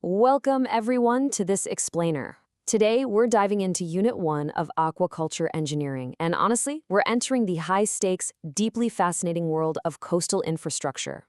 Welcome, everyone, to this explainer. Today, we're diving into Unit 1 of Aquaculture Engineering, and honestly, we're entering the high-stakes, deeply fascinating world of coastal infrastructure.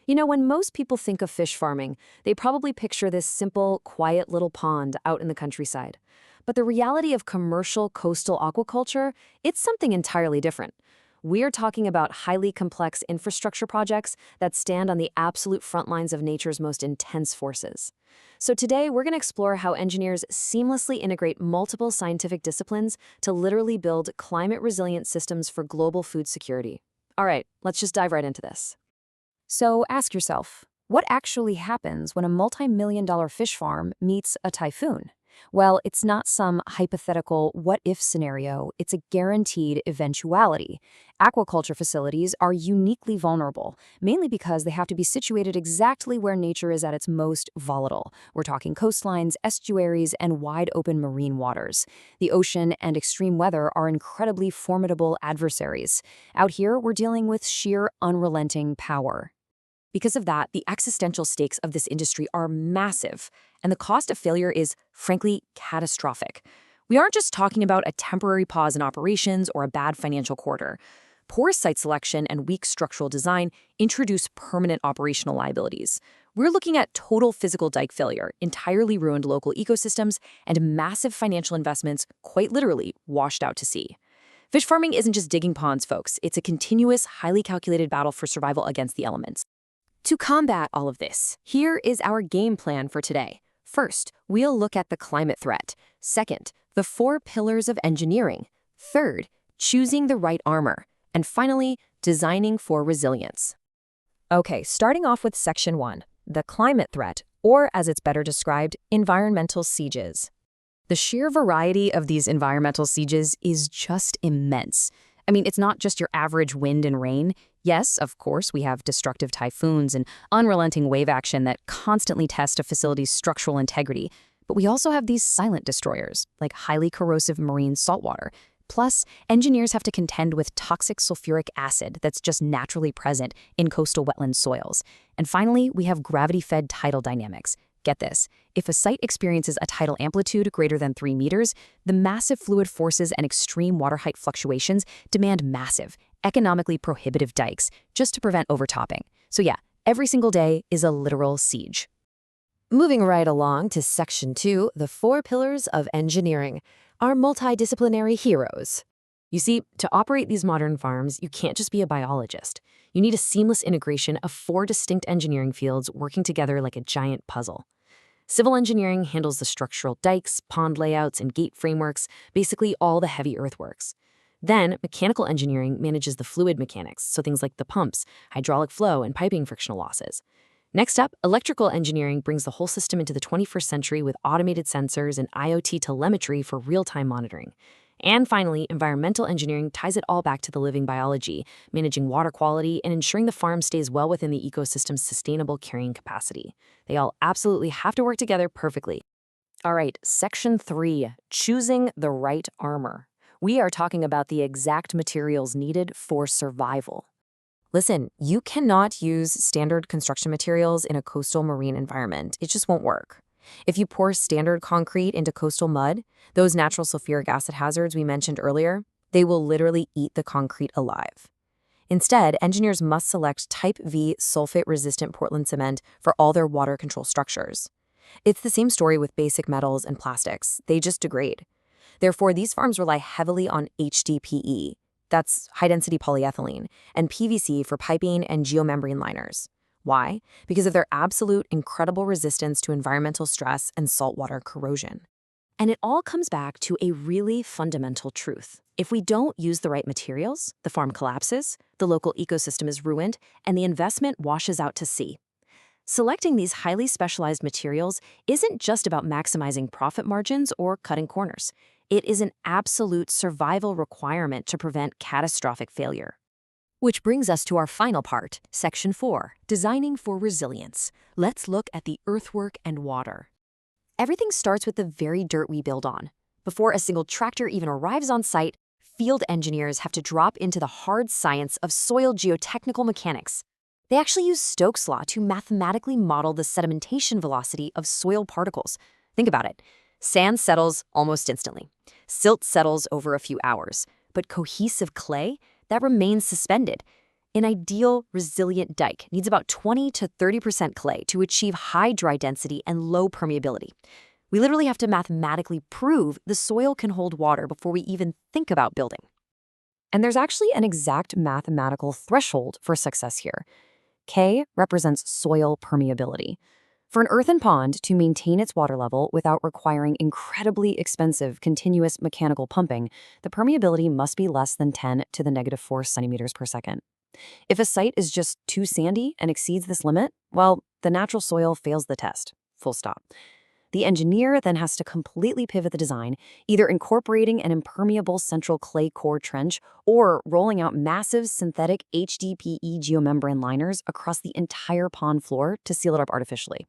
You know, when most people think of fish farming, they probably picture this simple, quiet little pond out in the countryside. But the reality of commercial coastal aquaculture, it's something entirely different. We're talking about highly complex infrastructure projects that stand on the absolute front lines of nature's most intense forces. So today, we're going to explore how engineers seamlessly integrate multiple scientific disciplines to literally build climate-resilient systems for global food security. All right, let's just dive right into this. So ask yourself, what actually happens when a multi-million-dollar fish farm meets a typhoon? Well, it's not some hypothetical what-if scenario, it's a guaranteed eventuality. Aquaculture facilities are uniquely vulnerable, mainly because they have to be situated exactly where nature is at its most volatile. We're talking coastlines, estuaries, and wide-open marine waters. The ocean and extreme weather are incredibly formidable adversaries. Out here, we're dealing with sheer unrelenting power. Because of that, the existential stakes of this industry are massive, and the cost of failure is, frankly, catastrophic. We aren't just talking about a temporary pause in operations or a bad financial quarter. Poor site selection and weak structural design introduce permanent operational liabilities. We're looking at total physical dike failure, entirely ruined local ecosystems, and massive financial investments, quite literally, washed out to sea. Fish farming isn't just digging ponds, folks. It's a continuous, highly calculated battle for survival against the elements. To combat all of this, here is our game plan for today. First, we'll look at the climate threat. Second, the 4 pillars of engineering. Third, choosing the right armor. And finally, designing for resilience. Okay, starting off with Section 1, the climate threat, or as it's better described, environmental sieges. The sheer variety of these environmental sieges is just immense. I mean, it's not just your average wind and rain. Yes, of course, we have destructive typhoons and unrelenting wave action that constantly test a facility's structural integrity. But we also have these silent destroyers, like highly corrosive marine saltwater. Plus, engineers have to contend with toxic sulfuric acid that's just naturally present in coastal wetland soils. And finally, we have gravity-fed tidal dynamics. Get this, if a site experiences a tidal amplitude greater than 3 meters, the massive fluid forces and extreme water height fluctuations demand massive, economically prohibitive dikes just to prevent overtopping. So yeah, every single day is a literal siege. Moving right along to Section 2, the 4 pillars of engineering, our multidisciplinary heroes. You see, to operate these modern farms, you can't just be a biologist. You need a seamless integration of 4 distinct engineering fields working together like a giant puzzle. Civil engineering handles the structural dikes, pond layouts, and gate frameworks, basically all the heavy earthworks. Then, mechanical engineering manages the fluid mechanics, so things like the pumps, hydraulic flow, and piping frictional losses. Next up, electrical engineering brings the whole system into the 21st century with automated sensors and IoT telemetry for real-time monitoring. And finally, environmental engineering ties it all back to the living biology, managing water quality and ensuring the farm stays well within the ecosystem's sustainable carrying capacity. They all absolutely have to work together perfectly. All right, Section 3, choosing the right armor. We are talking about the exact materials needed for survival. Listen, you cannot use standard construction materials in a coastal marine environment. It just won't work. If you pour standard concrete into coastal mud, those natural sulfuric acid hazards we mentioned earlier, they will literally eat the concrete alive. Instead, engineers must select Type V sulfate-resistant Portland cement for all their water control structures. It's the same story with basic metals and plastics. They just degrade. Therefore, these farms rely heavily on HDPE, that's high-density polyethylene, and PVC for piping and geomembrane liners. Why? Because of their absolute incredible resistance to environmental stress and saltwater corrosion. And it all comes back to a really fundamental truth. If we don't use the right materials, the farm collapses, the local ecosystem is ruined, and the investment washes out to sea. Selecting these highly specialized materials isn't just about maximizing profit margins or cutting corners. It is an absolute survival requirement to prevent catastrophic failure. Which brings us to our final part, Section 4, designing for resilience. Let's look at the earthwork and water. Everything starts with the very dirt we build on. Before a single tractor even arrives on site, field engineers have to drop into the hard science of soil geotechnical mechanics. They actually use Stokes' law to mathematically model the sedimentation velocity of soil particles. Think about it. Sand settles almost instantly. Silt settles over a few hours. But cohesive clay, that remains suspended. An ideal, resilient dike needs about 20 to 30% clay to achieve high dry density and low permeability. We literally have to mathematically prove the soil can hold water before we even think about building. And there's actually an exact mathematical threshold for success here. K represents soil permeability. For an earthen pond to maintain its water level without requiring incredibly expensive continuous mechanical pumping, the permeability must be less than 10 to the negative 4 centimeters per second. If a site is just too sandy and exceeds this limit, well, the natural soil fails the test. Full stop. The engineer then has to completely pivot the design, either incorporating an impermeable central clay core trench or rolling out massive synthetic HDPE geomembrane liners across the entire pond floor to seal it up artificially.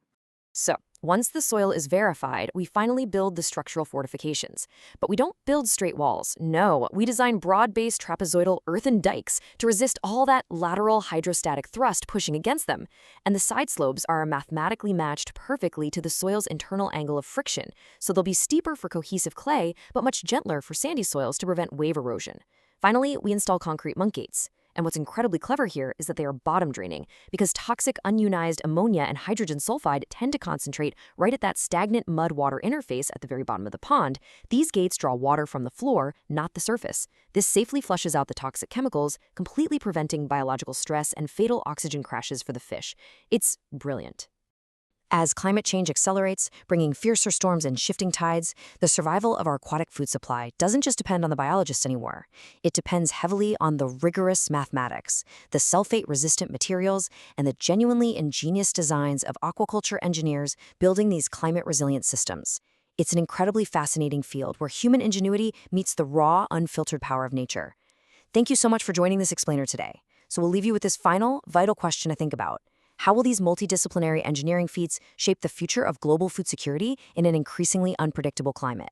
So, once the soil is verified, we finally build the structural fortifications. But we don't build straight walls. No, we design broad-based trapezoidal earthen dikes to resist all that lateral hydrostatic thrust pushing against them. And the side slopes are mathematically matched perfectly to the soil's internal angle of friction, so they'll be steeper for cohesive clay, but much gentler for sandy soils to prevent wave erosion. Finally, we install concrete monk gates. And what's incredibly clever here is that they are bottom draining, because toxic unionized ammonia and hydrogen sulfide tend to concentrate right at that stagnant mud-water interface at the very bottom of the pond. These gates draw water from the floor, not the surface. This safely flushes out the toxic chemicals, completely preventing biological stress and fatal oxygen crashes for the fish. It's brilliant. As climate change accelerates, bringing fiercer storms and shifting tides, the survival of our aquatic food supply doesn't just depend on the biologists anymore. It depends heavily on the rigorous mathematics, the sulfate-resistant materials, and the genuinely ingenious designs of aquaculture engineers building these climate-resilient systems. It's an incredibly fascinating field where human ingenuity meets the raw, unfiltered power of nature. Thank you so much for joining this explainer today. So we'll leave you with this final, vital question to think about. How will these multidisciplinary engineering feats shape the future of global food security in an increasingly unpredictable climate?